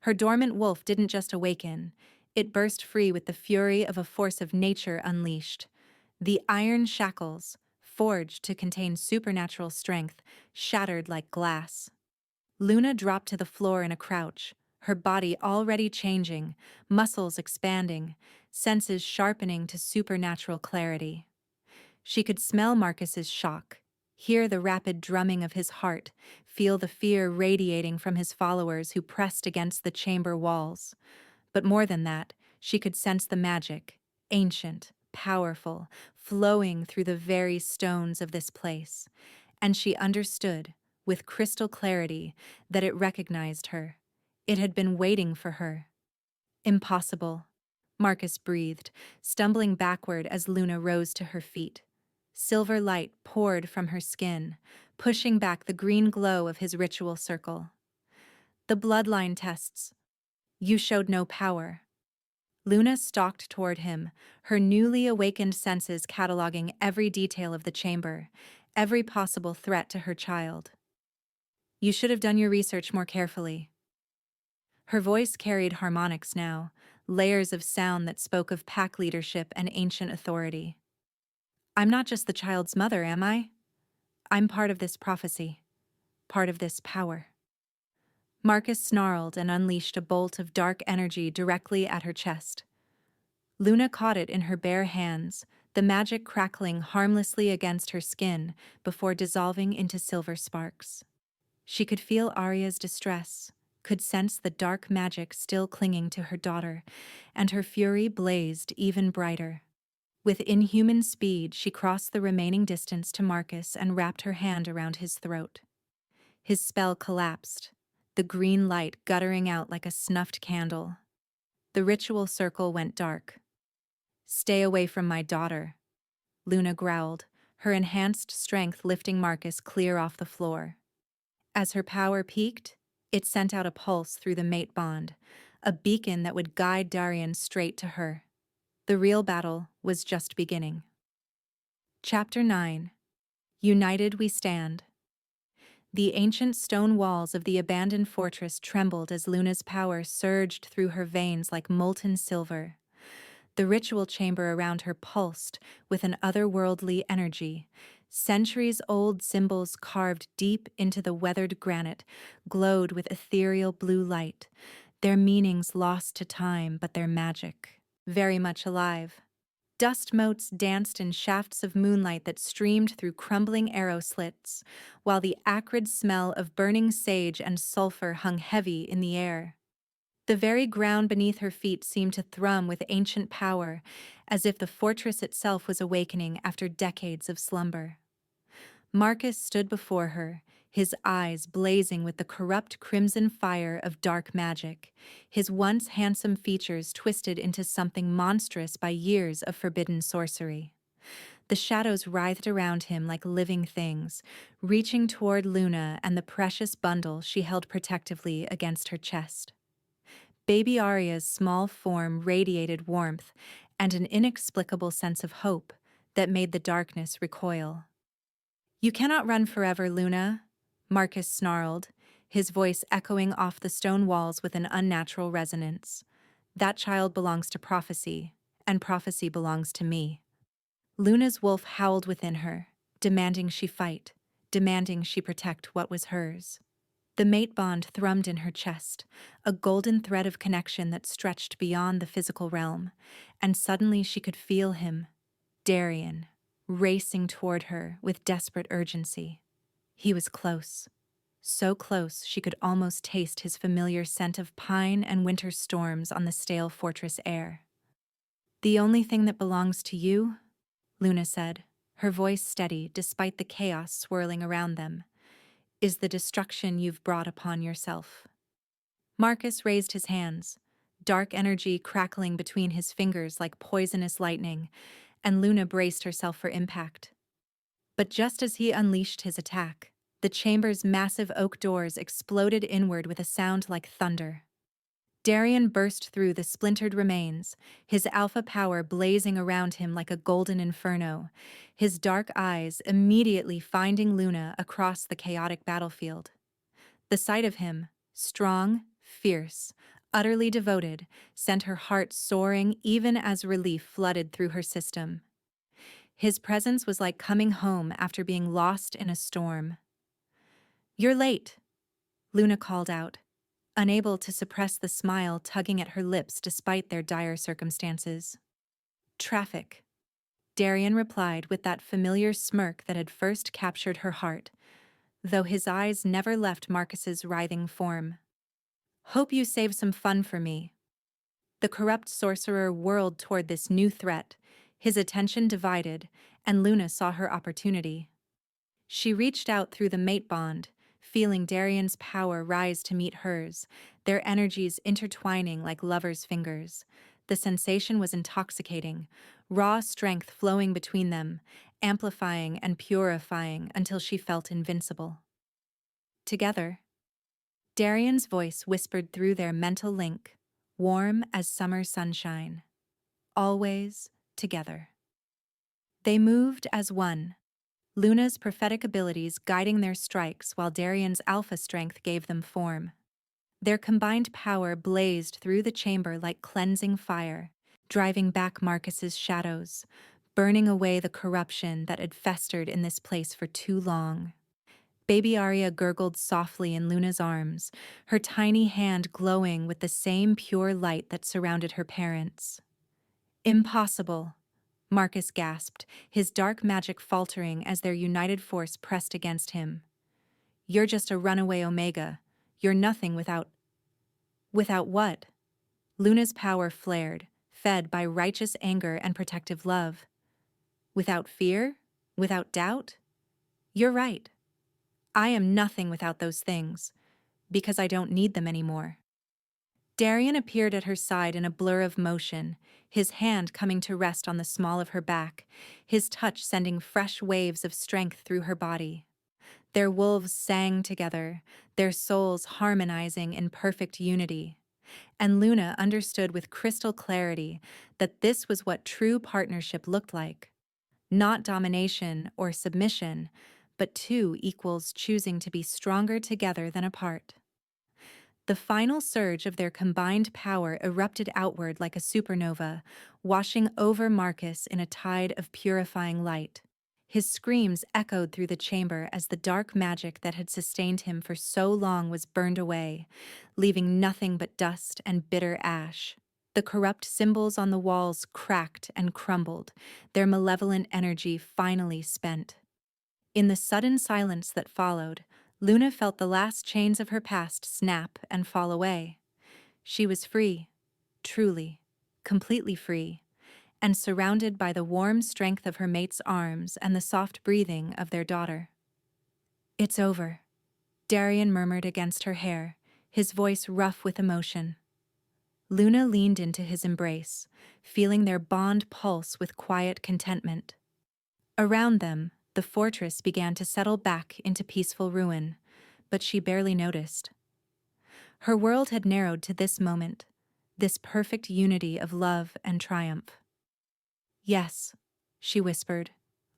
Her dormant wolf didn't just awaken, it burst free with the fury of a force of nature unleashed. The iron shackles, forged to contain supernatural strength, shattered like glass. Luna dropped to the floor in a crouch, her body already changing, muscles expanding, senses sharpening to supernatural clarity. She could smell Marcus's shock, hear the rapid drumming of his heart, feel the fear radiating from his followers who pressed against the chamber walls. But more than that, she could sense the magic, ancient, powerful, flowing through the very stones of this place. And she understood, with crystal clarity, that it recognized her. It had been waiting for her. Impossible, Marcus breathed, stumbling backward as Luna rose to her feet. Silver light poured from her skin, pushing back the green glow of his ritual circle. The bloodline tests. You showed no power. Luna stalked toward him, her newly awakened senses cataloging every detail of the chamber, every possible threat to her child. You should have done your research more carefully. Her voice carried harmonics now, layers of sound that spoke of pack leadership and ancient authority. I'm not just the child's mother, am I? I'm part of this prophecy, part of this power. Marcus snarled and unleashed a bolt of dark energy directly at her chest. Luna caught it in her bare hands, the magic crackling harmlessly against her skin before dissolving into silver sparks. She could feel Arya's distress, could sense the dark magic still clinging to her daughter, and her fury blazed even brighter. With inhuman speed, she crossed the remaining distance to Marcus and wrapped her hand around his throat. His spell collapsed, the green light guttering out like a snuffed candle. The ritual circle went dark. Stay away from my daughter, Luna growled, her enhanced strength lifting Marcus clear off the floor. As her power peaked, it sent out a pulse through the mate bond, a beacon that would guide Darian straight to her. The real battle was just beginning. Chapter 9. United We Stand. The ancient stone walls of the abandoned fortress trembled as Luna's power surged through her veins like molten silver. The ritual chamber around her pulsed with an otherworldly energy. Centuries-old symbols carved deep into the weathered granite glowed with ethereal blue light, their meanings lost to time but their magic very much alive. Dust motes danced in shafts of moonlight that streamed through crumbling arrow slits, while the acrid smell of burning sage and sulfur hung heavy in the air. The very ground beneath her feet seemed to thrum with ancient power, as if the fortress itself was awakening after decades of slumber. Marcus stood before her, his eyes blazing with the corrupt crimson fire of dark magic, his once handsome features twisted into something monstrous by years of forbidden sorcery. The shadows writhed around him like living things, reaching toward Luna and the precious bundle she held protectively against her chest. Baby Arya's small form radiated warmth and an inexplicable sense of hope that made the darkness recoil. You cannot run forever, Luna, Marcus snarled, his voice echoing off the stone walls with an unnatural resonance. That child belongs to prophecy, and prophecy belongs to me. Luna's wolf howled within her, demanding she fight, demanding she protect what was hers. The mate bond thrummed in her chest, a golden thread of connection that stretched beyond the physical realm, and suddenly she could feel him, Darian, racing toward her with desperate urgency. He was close. So close she could almost taste his familiar scent of pine and winter storms on the stale fortress air. The only thing that belongs to you, Luna said, her voice steady despite the chaos swirling around them, is the destruction you've brought upon yourself. Marcus raised his hands, dark energy crackling between his fingers like poisonous lightning, and Luna braced herself for impact. But just as he unleashed his attack, the chamber's massive oak doors exploded inward with a sound like thunder. Darian burst through the splintered remains, his alpha power blazing around him like a golden inferno, his dark eyes immediately finding Luna across the chaotic battlefield. The sight of him, strong, fierce, utterly devoted, sent her heart soaring even as relief flooded through her system. His presence was like coming home after being lost in a storm. "You're late," Luna called out, unable to suppress the smile tugging at her lips despite their dire circumstances. "Traffic," Darian replied with that familiar smirk that had first captured her heart, though his eyes never left Marcus's writhing form. "Hope you save some fun for me." The corrupt sorcerer whirled toward this new threat, his attention divided, and Luna saw her opportunity. She reached out through the mate bond, feeling Darian's power rise to meet hers, their energies intertwining like lovers' fingers. The sensation was intoxicating, raw strength flowing between them, amplifying and purifying until she felt invincible. Together, Darian's voice whispered through their mental link, warm as summer sunshine. Always together. They moved as one, Luna's prophetic abilities guiding their strikes while Darian's alpha strength gave them form. Their combined power blazed through the chamber like cleansing fire, driving back Marcus's shadows, burning away the corruption that had festered in this place for too long. Baby Arya gurgled softly in Luna's arms, her tiny hand glowing with the same pure light that surrounded her parents. "Impossible," Marcus gasped, his dark magic faltering as their united force pressed against him. "You're just a runaway Omega. You're nothing without—" "Without what?" Luna's power flared, fed by righteous anger and protective love. "Without fear? Without doubt? You're right. I am nothing without those things, because I don't need them anymore." Darian appeared at her side in a blur of motion, his hand coming to rest on the small of her back, his touch sending fresh waves of strength through her body. Their wolves sang together, their souls harmonizing in perfect unity. And Luna understood with crystal clarity that this was what true partnership looked like. Not domination or submission, but two equals choosing to be stronger together than apart. The final surge of their combined power erupted outward like a supernova, washing over Marcus in a tide of purifying light. His screams echoed through the chamber as the dark magic that had sustained him for so long was burned away, leaving nothing but dust and bitter ash. The corrupt symbols on the walls cracked and crumbled, their malevolent energy finally spent. In the sudden silence that followed, Luna felt the last chains of her past snap and fall away. She was free, truly, completely free, and surrounded by the warm strength of her mate's arms and the soft breathing of their daughter. "It's over," Darian murmured against her hair, his voice rough with emotion. Luna leaned into his embrace, feeling their bond pulse with quiet contentment. Around them, the fortress began to settle back into peaceful ruin, but she barely noticed. Her world had narrowed to this moment, this perfect unity of love and triumph. "Yes," she whispered,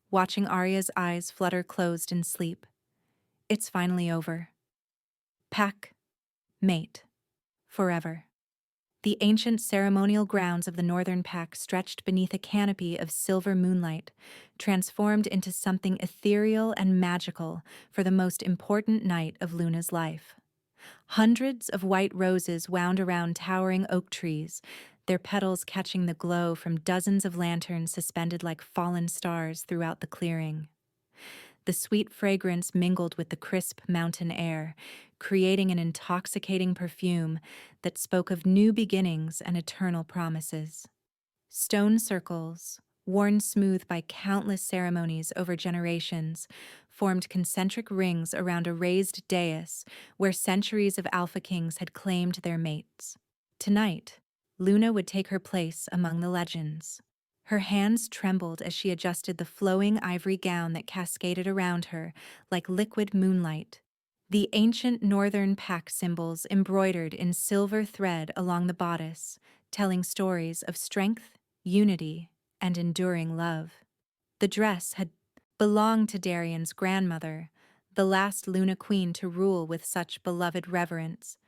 watching Arya's eyes flutter closed in sleep. "It's finally over. Pack, mate, forever." The ancient ceremonial grounds of the Northern Pack stretched beneath a canopy of silver moonlight, transformed into something ethereal and magical for the most important night of Luna's life. Hundreds of white roses wound around towering oak trees, their petals catching the glow from dozens of lanterns suspended like fallen stars throughout the clearing. The sweet fragrance mingled with the crisp mountain air, creating an intoxicating perfume that spoke of new beginnings and eternal promises. Stone circles, worn smooth by countless ceremonies over generations, formed concentric rings around a raised dais where centuries of Alpha Kings had claimed their mates. Tonight, Luna would take her place among the legends. Her hands trembled as she adjusted the flowing ivory gown that cascaded around her like liquid moonlight. The ancient northern pack symbols embroidered in silver thread along the bodice, telling stories of strength, unity, and enduring love. The dress had belonged to Darian's grandmother, the last Luna Queen to rule with such beloved reverence,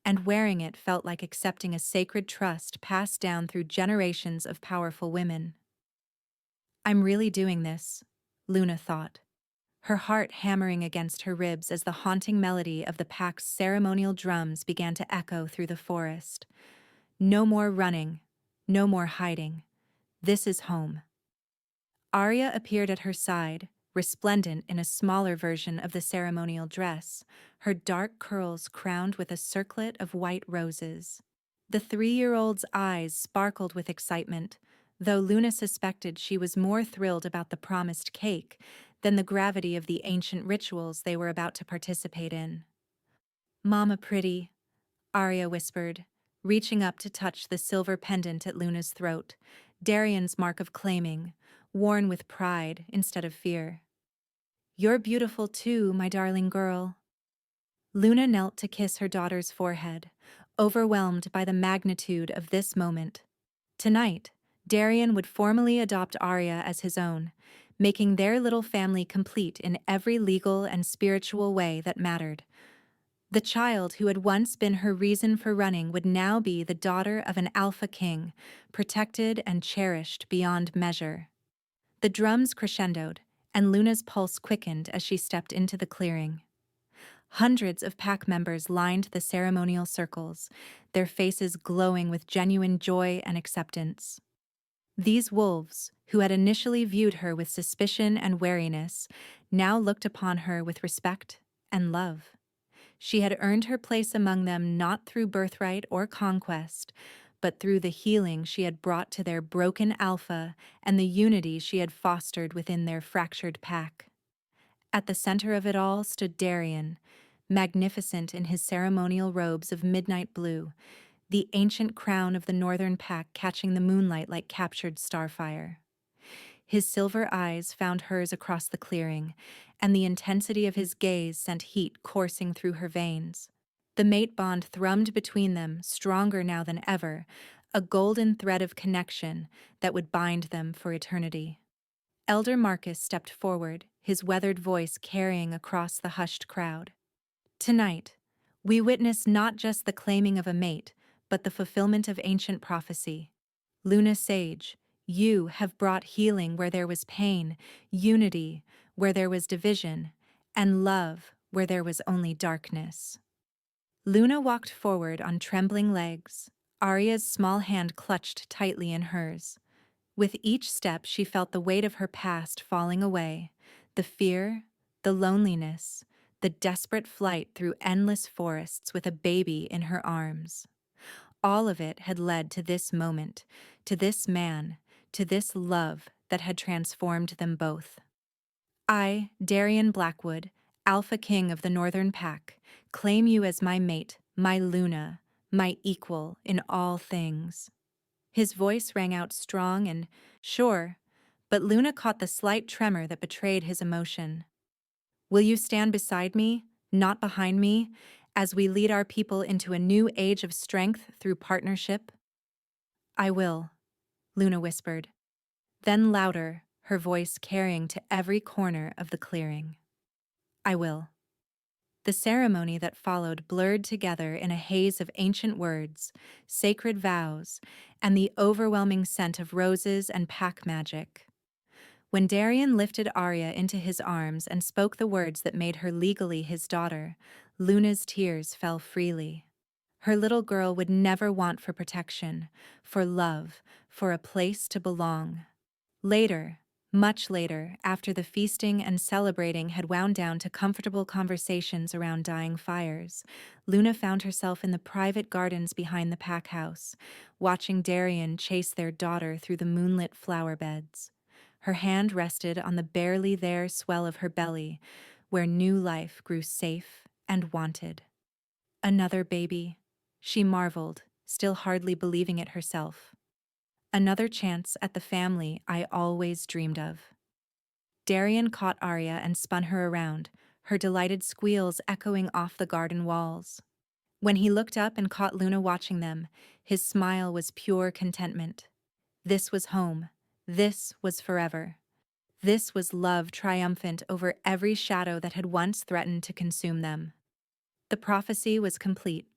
and wearing it felt like accepting a sacred trust passed down through generations of powerful women. I'm really doing this, Luna thought, her heart hammering against her ribs as the haunting melody of the pack's ceremonial drums began to echo through the forest. No more running, no more hiding. This is home. Arya appeared at her side, resplendent in a smaller version of the ceremonial dress, her dark curls crowned with a circlet of white roses. The 3-year-old's eyes sparkled with excitement, though Luna suspected she was more thrilled about the promised cake than the gravity of the ancient rituals they were about to participate in. "Mama pretty," Arya whispered, reaching up to touch the silver pendant at Luna's throat, Darian's mark of claiming, worn with pride instead of fear. "You're beautiful too, my darling girl." Luna knelt to kiss her daughter's forehead, overwhelmed by the magnitude of this moment. Tonight, Darian would formally adopt Arya as his own, making their little family complete in every legal and spiritual way that mattered. The child who had once been her reason for running would now be the daughter of an Alpha King, protected and cherished beyond measure. The drums crescendoed, and Luna's pulse quickened as she stepped into the clearing. Hundreds of pack members lined the ceremonial circles, their faces glowing with genuine joy and acceptance. These wolves, who had initially viewed her with suspicion and wariness, now looked upon her with respect and love. She had earned her place among them not through birthright or conquest, but through the healing she had brought to their broken alpha and the unity she had fostered within their fractured pack. At the center of it all stood Darian, magnificent in his ceremonial robes of midnight blue, the ancient crown of the northern pack catching the moonlight like captured starfire. His silver eyes found hers across the clearing, and the intensity of his gaze sent heat coursing through her veins. The mate bond thrummed between them, stronger now than ever, a golden thread of connection that would bind them for eternity. Elder Marcus stepped forward, his weathered voice carrying across the hushed crowd. "Tonight, we witness not just the claiming of a mate, but the fulfillment of ancient prophecy. Luna Sage, you have brought healing where there was pain, unity where there was division, and love where there was only darkness." Luna walked forward on trembling legs, Arya's small hand clutched tightly in hers. With each step, she felt the weight of her past falling away, the fear, the loneliness, the desperate flight through endless forests with a baby in her arms. All of it had led to this moment, to this man, to this love that had transformed them both. "I, Darian Blackwood, Alpha King of the Northern Pack, claim you as my mate, my Luna, my equal in all things." His voice rang out strong and sure, but Luna caught the slight tremor that betrayed his emotion. "Will you stand beside me, not behind me, as we lead our people into a new age of strength through partnership?" "I will," Luna whispered. Then louder, her voice carrying to every corner of the clearing. "I will." The ceremony that followed blurred together in a haze of ancient words, sacred vows, and the overwhelming scent of roses and pack magic. When Darian lifted Arya into his arms and spoke the words that made her legally his daughter, Luna's tears fell freely. Her little girl would never want for protection, for love, for a place to belong. Later, Much later, after the feasting and celebrating had wound down to comfortable conversations around dying fires, Luna found herself in the private gardens behind the pack house, watching Darian chase their daughter through the moonlit flower beds. Her hand rested on the barely there swell of her belly, where new life grew safe and wanted. Another baby, she marveled, still hardly believing it herself. Another chance at the family I always dreamed of. Darian caught Arya and spun her around, her delighted squeals echoing off the garden walls. When he looked up and caught Luna watching them, his smile was pure contentment. This was home. This was forever. This was love triumphant over every shadow that had once threatened to consume them. The prophecy was complete.